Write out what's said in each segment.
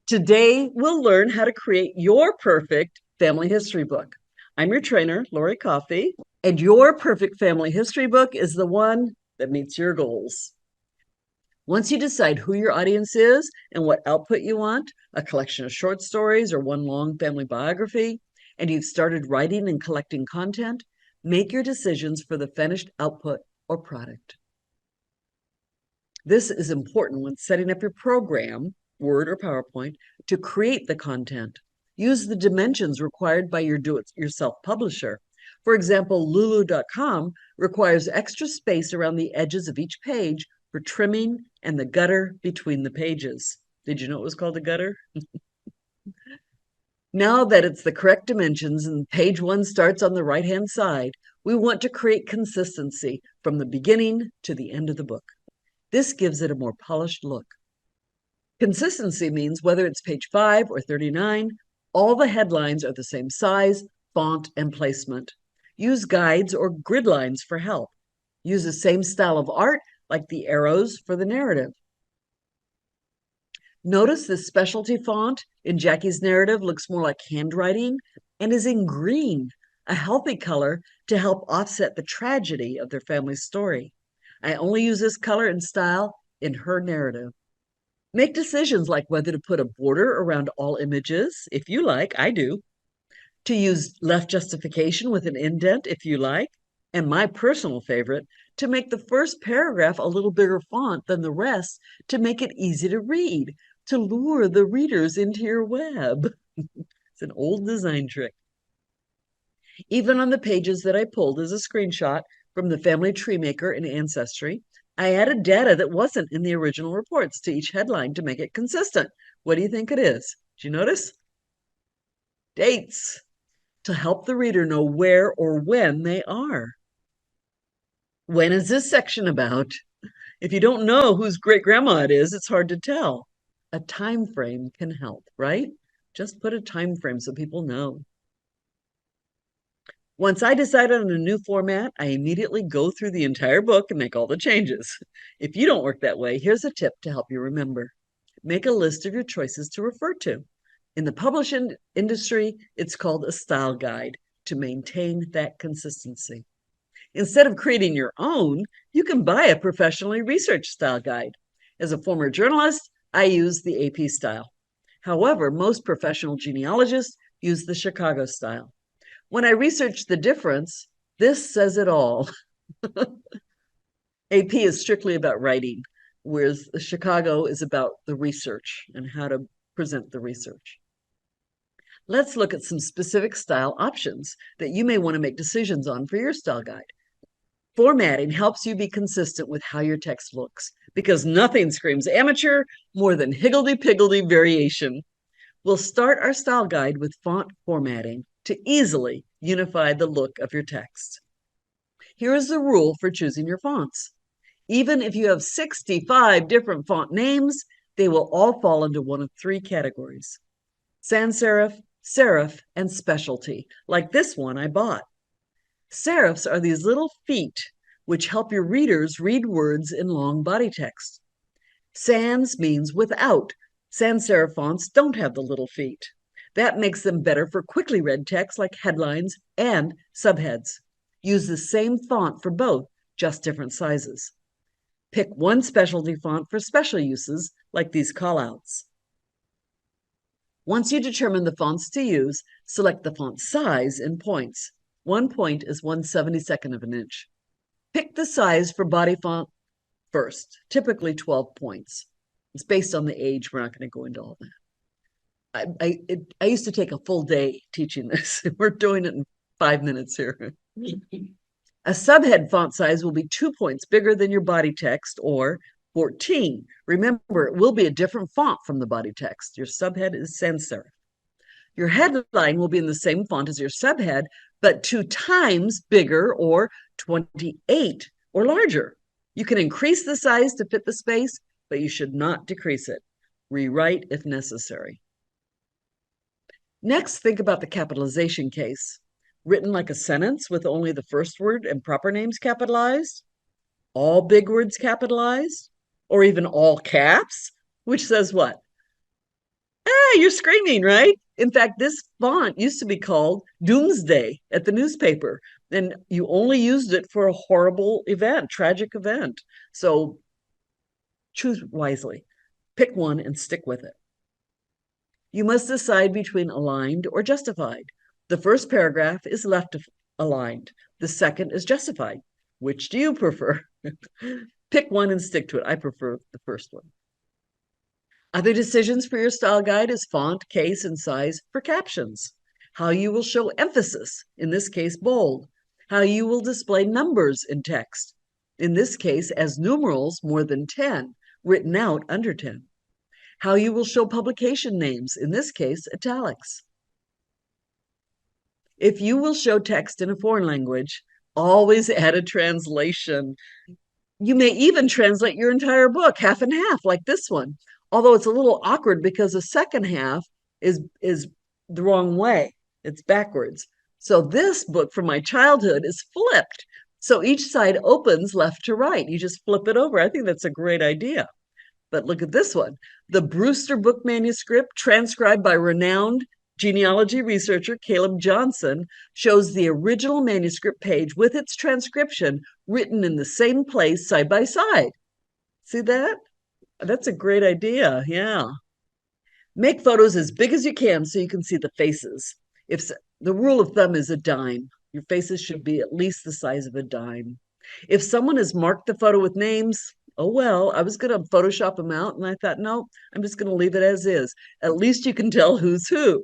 Today, we'll learn how to create your perfect family history book. I'm your trainer, Lori Coffey, and your perfect family history book is the one that meets your goals. Once you decide who your audience is and what output you want, a collection of short stories or one long family biography, and you've started writing and collecting content, make your decisions for the finished output or product. This is important when setting up your program, Word or PowerPoint, to create the content. Use the dimensions required by your do-it-yourself publisher. For example, Lulu.com requires extra space around the edges of each page for trimming and the gutter between the pages. Did you know it was called a gutter? Now that it's the correct dimensions and page one starts on the right-hand side, we want to create consistency from the beginning to the end of the book. This gives it a more polished look. Consistency means whether it's page 5 or 39, all the headlines are the same size, font, and placement. Use guides or grid lines for help. Use the same style of art, like the arrows for the narrative. Notice this specialty font in Jackie's narrative looks more like handwriting and is in green, a healthy color to help offset the tragedy of their family's story. I only use this color and style in her narrative. Make decisions like whether to put a border around all images, if you like, I do. To use left justification with an indent, if you like. And my personal favorite, to make the first paragraph a little bigger font than the rest to make it easy to read, to lure the readers into your web. It's an old design trick. Even on the pages that I pulled as a screenshot from the Family Tree Maker in Ancestry, I added data that wasn't in the original reports to each headline to make it consistent. What do you think it is? Did you notice? Dates, to help the reader know where or when they are. When is this section about? If you don't know whose great-grandma it is, it's hard to tell. A time frame can help, right? Just put a time frame so people know. Once I decided on a new format, I immediately go through the entire book and make all the changes. If you don't work that way, here's a tip to help you remember. Make a list of your choices to refer to. In the publishing industry, it's called a style guide to maintain that consistency. Instead of creating your own, you can buy a professionally researched style guide. As a former journalist, I use the AP style. However, most professional genealogists use the Chicago style. When I researched the difference, this says it all. AP is strictly about writing, whereas the Chicago is about the research and how to present the research. Let's look at some specific style options that you may want to make decisions on for your style guide. Formatting helps you be consistent with how your text looks because nothing screams amateur more than higgledy-piggledy variation. We'll start our style guide with font formatting to easily unify the look of your text. Here is the rule for choosing your fonts. Even if you have 65 different font names, they will all fall into one of three categories: sans serif, serif, and specialty, like this one I bought. Serifs are these little feet which help your readers read words in long body text. Sans means without. Sans serif fonts don't have the little feet. That makes them better for quickly read text like headlines and subheads. Use the same font for both, just different sizes. Pick one specialty font for special uses, like these callouts. Once you determine the fonts to use, select the font size in points. 1 point is 1/72 of an inch. Pick the size for body font first, typically 12 points. It's based on the age. We're not going to go into all that. I used to take a full day teaching this. We're doing it in 5 minutes here. A subhead font size will be 2 points bigger than your body text, or 14. Remember, it will be a different font from the body text. Your subhead is sans serif. Your headline will be in the same font as your subhead, but 2 times bigger, or 28 or larger. You can increase the size to fit the space, but you should not decrease it. Rewrite if necessary. Next, think about the capitalization case. Written like a sentence with only the first word and proper names capitalized, all big words capitalized, or even all caps, which says what? you're screaming, right? In fact, this font used to be called Doomsday at the newspaper, and you only used it for a horrible event, tragic event. So choose wisely. Pick one and stick with it. You must decide between aligned or justified. The first paragraph is left aligned. The second is justified. Which do you prefer? Pick one and stick to it. I prefer the first one. Other decisions for your style guide is font, case, and size for captions. How you will show emphasis, in this case, bold. How you will display numbers in text, in this case, as numerals more than 10, written out under 10. How you will show publication names, in this case, italics. If you will show text in a foreign language, always add a translation. You may even translate your entire book half and half, like this one, although it's a little awkward because the second half is the wrong way. It's backwards. So this book from my childhood is flipped. So each side opens left to right. You just flip it over. I think that's a great idea. But look at this one. The Brewster book manuscript, transcribed by renowned genealogy researcher Caleb Johnson, shows the original manuscript page with its transcription written in the same place side by side. See that? That's a great idea. Yeah. Make photos as big as you can so you can see the faces. If the rule of thumb is a dime, your faces should be at least the size of a dime. If someone has marked the photo with names, oh well, I was going to Photoshop them out, and I thought, no, I'm just going to leave it as is. At least you can tell who's who.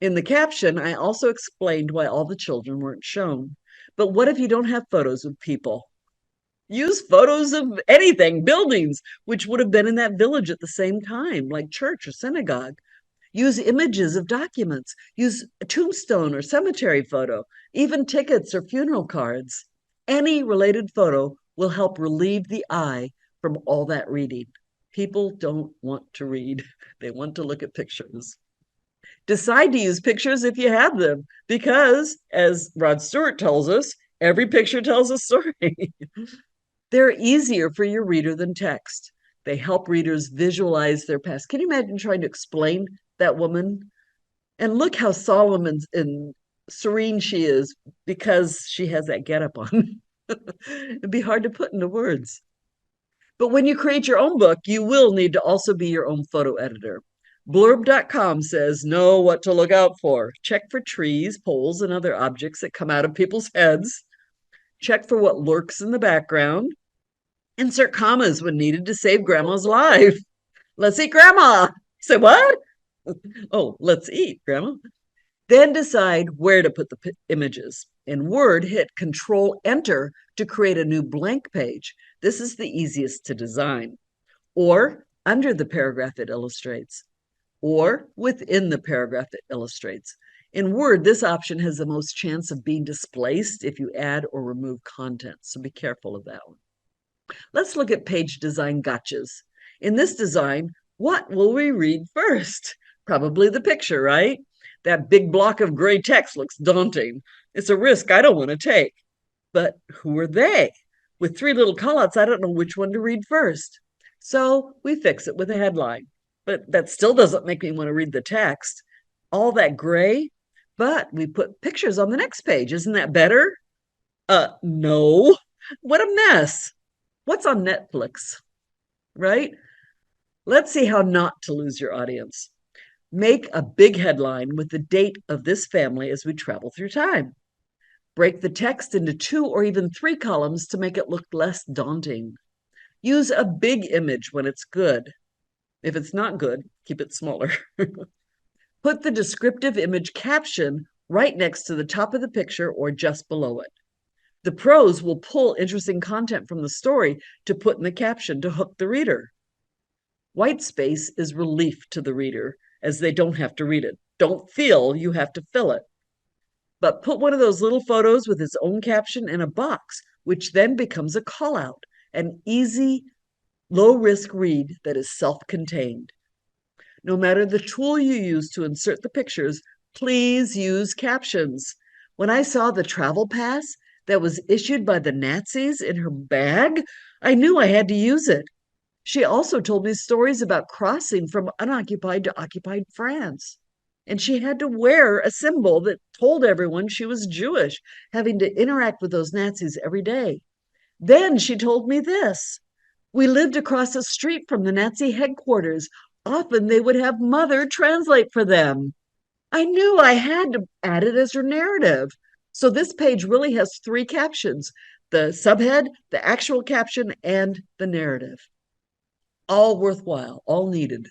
In the caption, I also explained why all the children weren't shown. But what if you don't have photos of people? Use photos of anything, buildings, which would have been in that village at the same time, like church or synagogue. Use images of documents. Use a tombstone or cemetery photo, even tickets or funeral cards. Any related photo will help relieve the eye from all that reading. People don't want to read. They want to look at pictures. Decide to use pictures if you have them, because, as Rod Stewart tells us, every picture tells a story. They're easier for your reader than text. They help readers visualize their past. Can you imagine trying to explain that woman? And look how solemn and serene she is because she has that getup on. It'd be hard to put into words. But when you create your own book, you will need to also be your own photo editor. Blurb.com says, know what to look out for. Check for trees, poles, and other objects that come out of people's heads. Check for what lurks in the background. Insert commas when needed to save grandma's life. Let's eat grandma. Say what? Oh, let's eat grandma. Then decide where to put the images. In Word, hit Control Enter to create a new blank page. This is the easiest to design. Or under the paragraph it illustrates. Or within the paragraph it illustrates. In Word, this option has the most chance of being displaced if you add or remove content, so be careful of that one. Let's look at page design gotchas. In this design, what will we read first? Probably the picture, right? That big block of gray text looks daunting. It's a risk I don't want to take. But who are they? With three little callouts, I don't know which one to read first. So we fix it with a headline. But that still doesn't make me want to read the text. All that gray, but we put pictures on the next page. Isn't that better? No. What a mess. What's on Netflix, right? Let's see how not to lose your audience. Make a big headline with the date of this family as we travel through time. Break the text into 2 or even 3 columns to make it look less daunting. Use a big image when it's good. If it's not good, keep it smaller. Put the descriptive image caption right next to the top of the picture or just below it. The prose will pull interesting content from the story to put in the caption to hook the reader. White space is relief to the reader, as they don't have to read it. Don't feel you have to fill it. But put one of those little photos with its own caption in a box, which then becomes a call out, an easy, low-risk read that is self-contained. No matter the tool you use to insert the pictures, please use captions. When I saw the travel pass that was issued by the Nazis in her bag, I knew I had to use it. She also told me stories about crossing from unoccupied to occupied France. And she had to wear a symbol that told everyone she was Jewish, having to interact with those Nazis every day. Then she told me this: we lived across the street from the Nazi headquarters. Often they would have Mother translate for them. I knew I had to add it as her narrative. So this page really has three captions: the subhead, the actual caption, and the narrative. All worthwhile, all needed.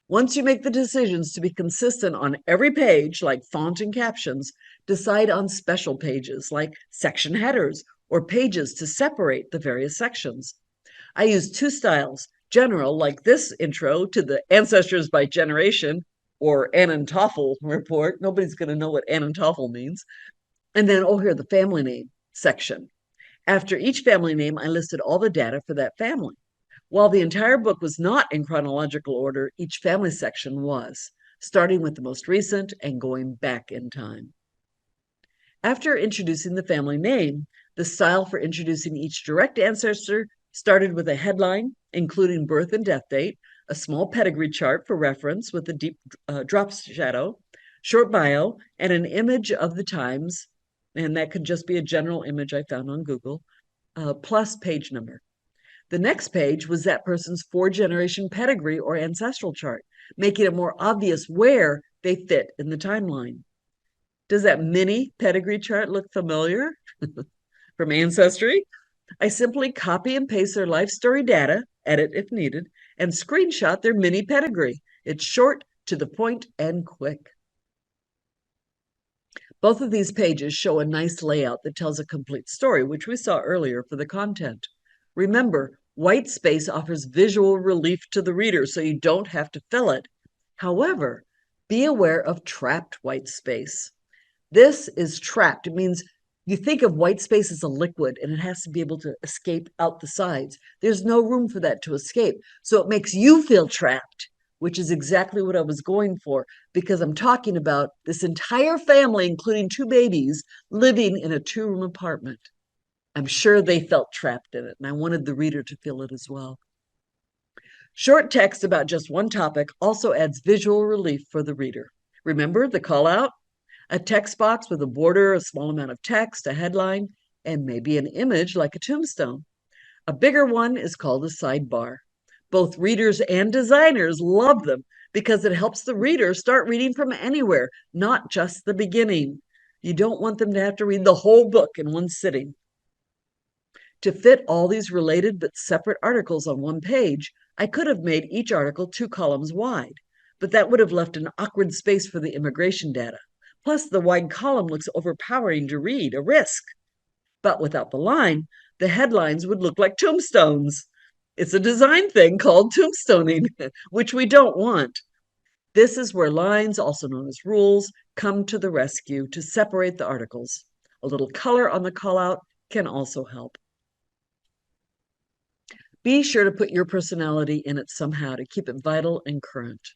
Once you make the decisions to be consistent on every page, like font and captions, decide on special pages like section headers or pages to separate the various sections. I use two styles: general, like this intro to the ancestors by generation, or Anantoffel report. Nobody's going to know what Anantoffel means. And then, oh, here, the family name section. After each family name, I listed all the data for that family. While the entire book was not in chronological order, each family section was, starting with the most recent and going back in time. After introducing the family name, the style for introducing each direct ancestor started with a headline, including birth and death date, a small pedigree chart for reference with a deep drop shadow, short bio, and an image of the times, and that could just be a general image I found on Google, plus page number. The next page was that person's 4-generation pedigree or ancestral chart, making it more obvious where they fit in the timeline. Does that mini pedigree chart look familiar from Ancestry? I simply copy and paste their life story data, edit if needed, and screenshot their mini pedigree. It's short, to the point, and quick. Both of these pages show a nice layout that tells a complete story, which we saw earlier for the content. Remember, white space offers visual relief to the reader, so you don't have to fill it. However, be aware of trapped white space. This is trapped. It means you think of white space as a liquid and it has to be able to escape out the sides. There's no room for that to escape. So it makes you feel trapped, which is exactly what I was going for, because I'm talking about this entire family, including 2 babies, living in a 2-room apartment. I'm sure they felt trapped in it, and I wanted the reader to feel it as well. Short text about just one topic also adds visual relief for the reader. Remember the call out? A text box with a border, a small amount of text, a headline, and maybe an image like a tombstone. A bigger one is called a sidebar. Both readers and designers love them because it helps the reader start reading from anywhere, not just the beginning. You don't want them to have to read the whole book in one sitting. To fit all these related but separate articles on one page, I could have made each article 2 columns wide, but that would have left an awkward space for the immigration data. Plus, the wide column looks overpowering to read, a risk. But without the line, the headlines would look like tombstones. It's a design thing called tombstoning, which we don't want. This is where lines, also known as rules, come to the rescue to separate the articles. A little color on the callout can also help. Be sure to put your personality in it somehow to keep it vital and current.